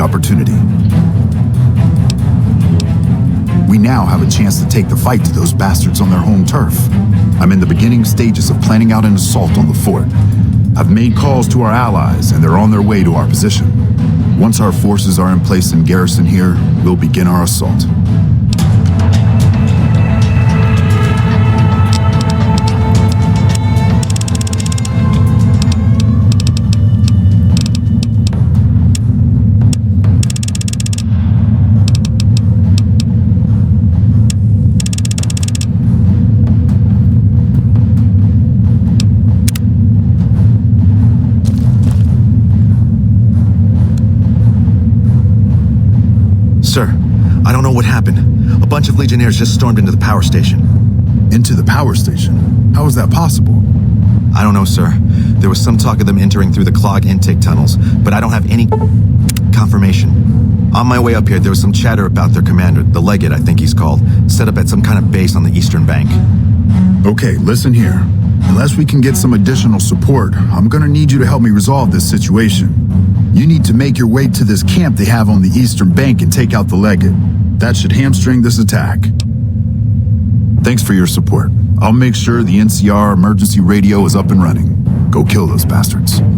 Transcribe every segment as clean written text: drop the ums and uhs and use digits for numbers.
unique opportunity. We now have a chance to take the fight to those bastards on their home turf. I'm in the beginning stages of planning out an assault on the fort. I've made calls to our allies, and they're on their way to our position. Once our forces are in place in garrison here, we'll begin our assault. Sir, I don't know what happened. A bunch of Legionnaires just stormed into the power station. Into the power station? How is that possible? I don't know, sir. There was some talk of them entering through the clog intake tunnels, but I don't have any confirmation. On my way up here, there was some chatter about their commander, the Legate, I think he's called, set up at some kind of base on the eastern bank. Okay, listen here. Unless we can get some additional support, I'm gonna need you to help me resolve this situation. You need to make your way to this camp they have on the eastern bank and take out the Legate. That should hamstring this attack. Thanks for your support. I'll make sure the NCR emergency radio is up and running. Go kill those bastards. Good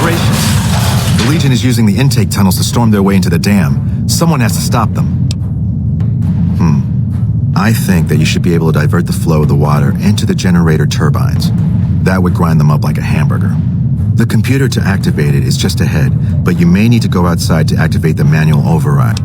gracious. The Legion is using the intake tunnels to storm their way into the dam. Someone has to stop them. I think that you should be able to divert the flow of the water into the generator turbines. That would grind them up like a hamburger. The computer to activate it is just ahead, but you may need to go outside to activate the manual override.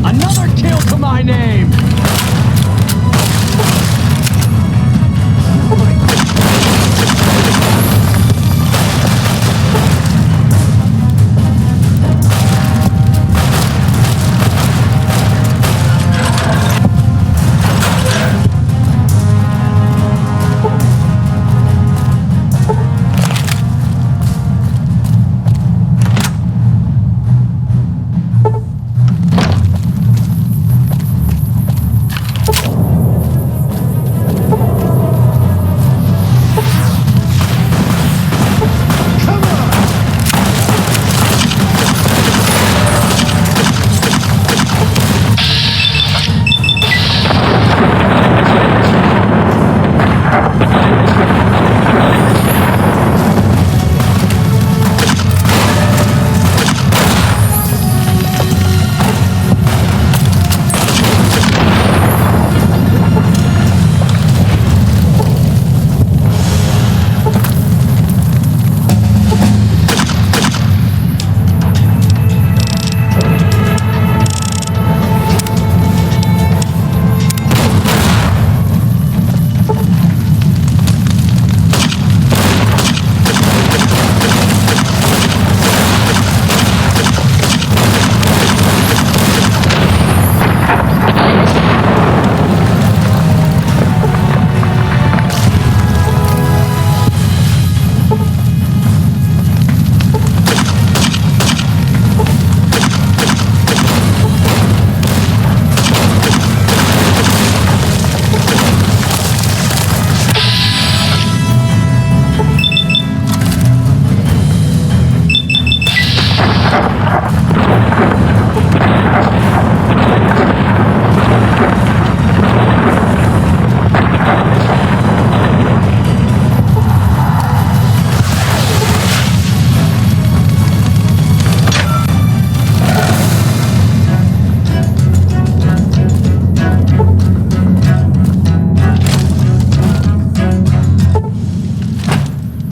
Another kill to my name!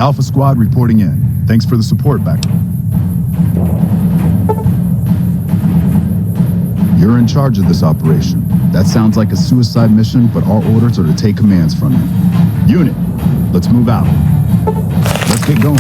Alpha Squad reporting in. Thanks for the support back. You're in charge of this operation. That sounds like a suicide mission, but our orders are to take commands from you. Unit, let's move out. Let's get going.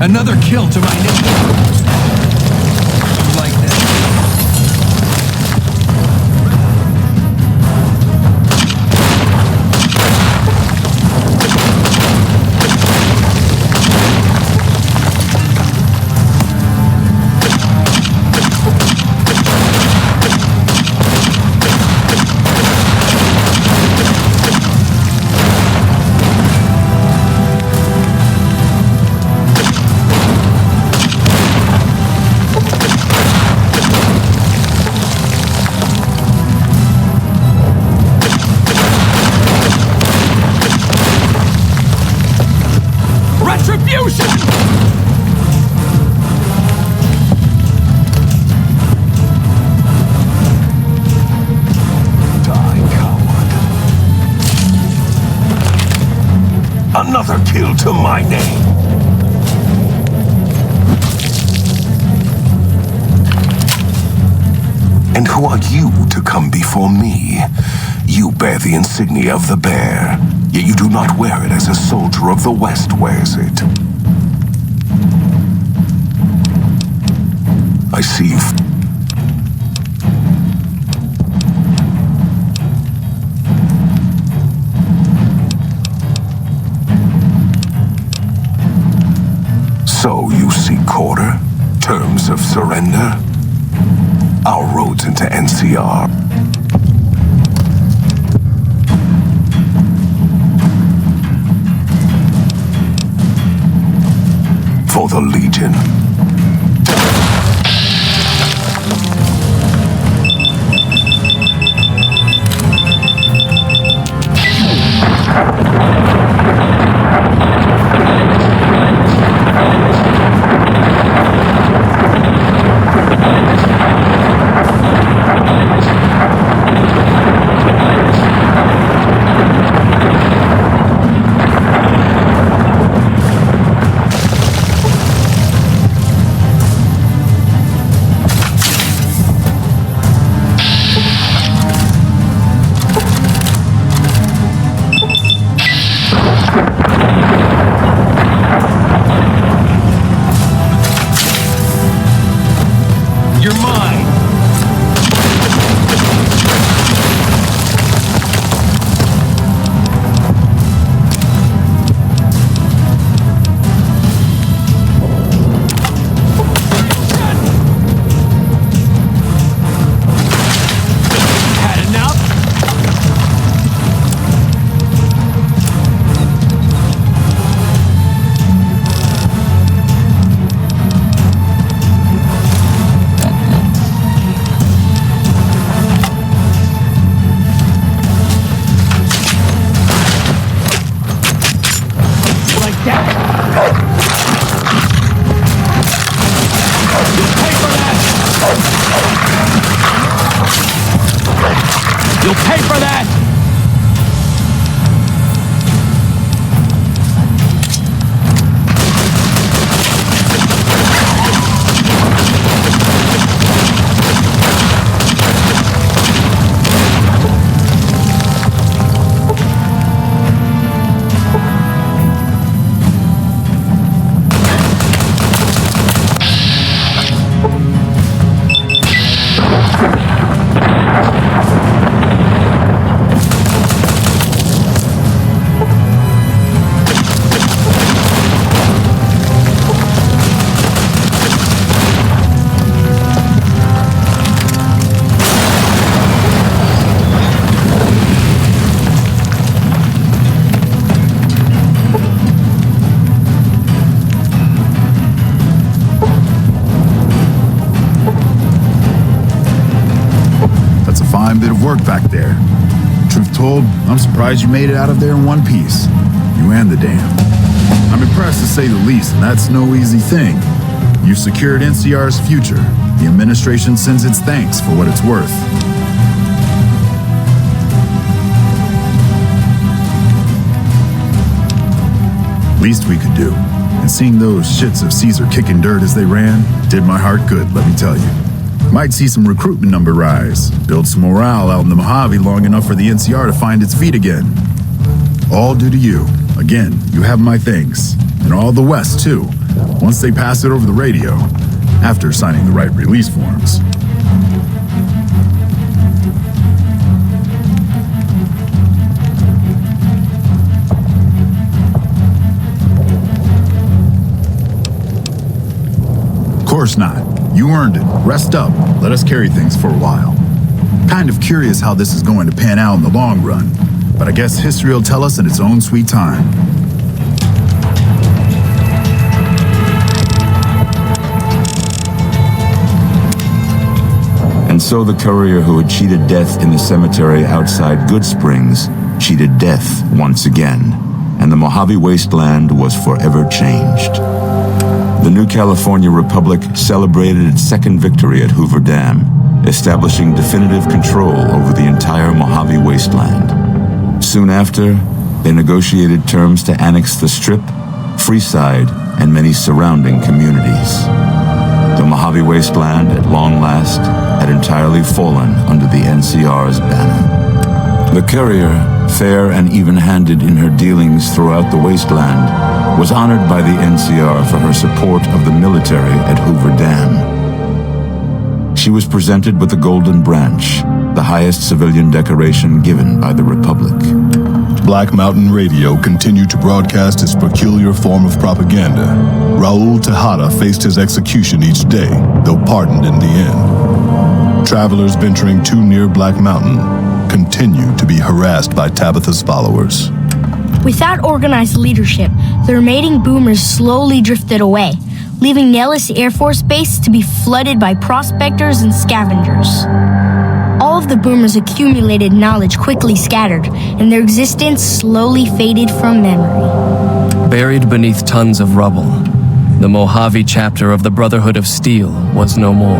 Another kill to my name. You like that? Another kill to my name. And who are you to come before me? You bear the insignia of the bear, yet you do not wear it as a soldier of the West wears it. I see you. So you seek quarter? Terms of surrender? Our roads into NCR. For the Legion. You're mine! Had enough? Like that? You'll pay for that! You'll pay for that! That's a fine bit of work back there. Truth told, I'm surprised you made it out of there in one piece. You and the dam. I'm impressed to say the least, and that's no easy thing. You've secured NCR's future. The administration sends its thanks for what it's worth. Least we could do. And seeing those shits of Caesar kicking dirt as they ran did my heart good, let me tell you. Might see some recruitment number rise, build some morale out in the Mojave long enough for the NCR to find its feet again. All due to you. Again, you have my thanks. And all the West, too. once they pass it over the radio, after signing the right release forms. Of course not. You earned it. Rest up. Let us carry things for a while. Kind of curious how this is going to pan out in the long run, but I guess history will tell us in its own sweet time. And so the courier who had cheated death in the cemetery outside Goodsprings cheated death once again, and the Mojave Wasteland was forever changed. The new California Republic celebrated its second victory at Hoover Dam, establishing definitive control over the entire Mojave Wasteland. Soon after, they negotiated terms to annex the Strip, Freeside, and many surrounding communities. The Mojave Wasteland, at long last, had entirely fallen under the NCR's banner. The courier, fair and even-handed in her dealings throughout the wasteland, was honored by the NCR for her support of the military at Hoover Dam. She was presented with the Golden Branch, the highest civilian decoration given by the Republic. Black Mountain Radio continued to broadcast its peculiar form of propaganda. Raul Tejada faced his execution each day, though pardoned in the end. Travelers venturing too near Black Mountain continued to be harassed by Tabitha's followers. Without organized leadership, the remaining boomers slowly drifted away, leaving Nellis Air Force Base to be flooded by prospectors and scavengers. All of the boomers' accumulated knowledge quickly scattered, and their existence slowly faded from memory. Buried beneath tons of rubble, the Mojave chapter of the Brotherhood of Steel was no more.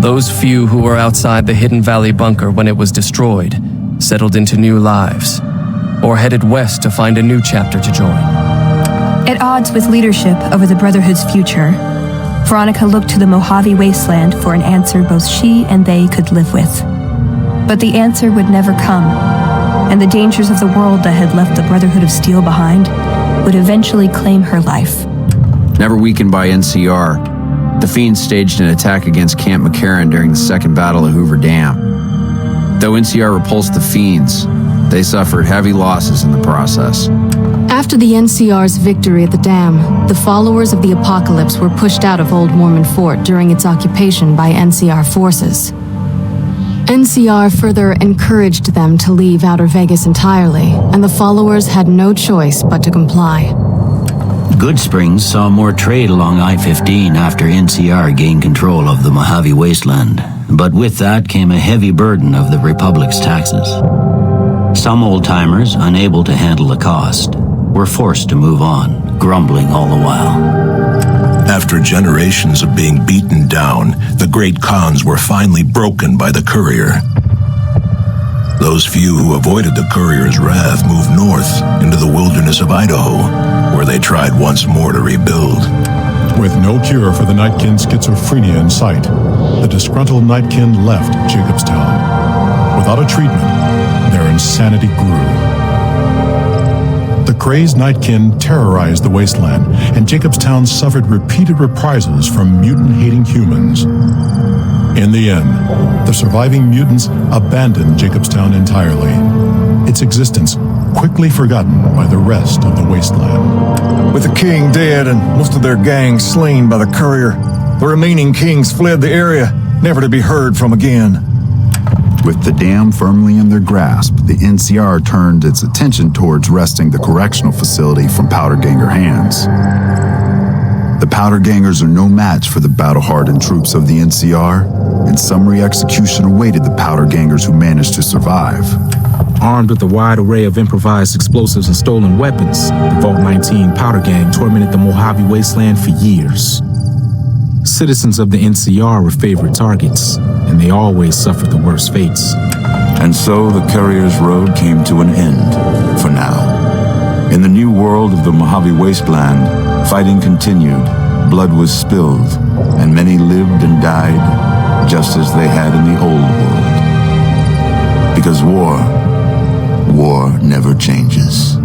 Those few who were outside the Hidden Valley bunker when it was destroyed settled into new lives, or headed west to find a new chapter to join. At odds with leadership over the Brotherhood's future, Veronica looked to the Mojave Wasteland for an answer both she and they could live with. But the answer would never come, and the dangers of the world that had left the Brotherhood of Steel behind would eventually claim her life. Never weakened by NCR, the Fiends staged an attack against Camp McCarran during the Second Battle of Hoover Dam. Though NCR repulsed the Fiends, they suffered heavy losses in the process. After the NCR's victory at the dam, the followers of the Apocalypse were pushed out of Old Mormon Fort during its occupation by NCR forces. NCR further encouraged them to leave Outer Vegas entirely, and the followers had no choice but to comply. Goodsprings saw more trade along I-15 after NCR gained control of the Mojave Wasteland, but with that came a heavy burden of the Republic's taxes. Some old-timers, unable to handle the cost, were forced to move on, grumbling all the while. After generations of being beaten down, the great Khans were finally broken by the courier. Those few who avoided the courier's wrath moved north into the wilderness of Idaho, where they tried once more to rebuild. With no cure for the Nightkin schizophrenia in sight, the disgruntled Nightkin left Jacobstown. Without a treatment, their insanity grew. The crazed Nightkin terrorized the wasteland, and Jacobstown suffered repeated reprisals from mutant-hating humans. In the end, the surviving mutants abandoned Jacobstown entirely, its existence quickly forgotten by the rest of the wasteland. With the king dead and most of their gang slain by the courier, the remaining kings fled the area, never to be heard from again. With the dam firmly in their grasp, the NCR turned its attention towards wresting the correctional facility from Powder Ganger hands. The Powder Gangers are no match for the battle-hardened troops of the NCR, and summary execution awaited the Powder Gangers who managed to survive. Armed with a wide array of improvised explosives and stolen weapons, the Vault 19 Powder Gang tormented the Mojave Wasteland for years. Citizens of the NCR were favorite targets, and they always suffered the worst fates. And so the courier's road came to an end, for now. In the new world of the Mojave Wasteland, fighting continued, blood was spilled, and many lived and died just as they had in the old world. Because war never changes.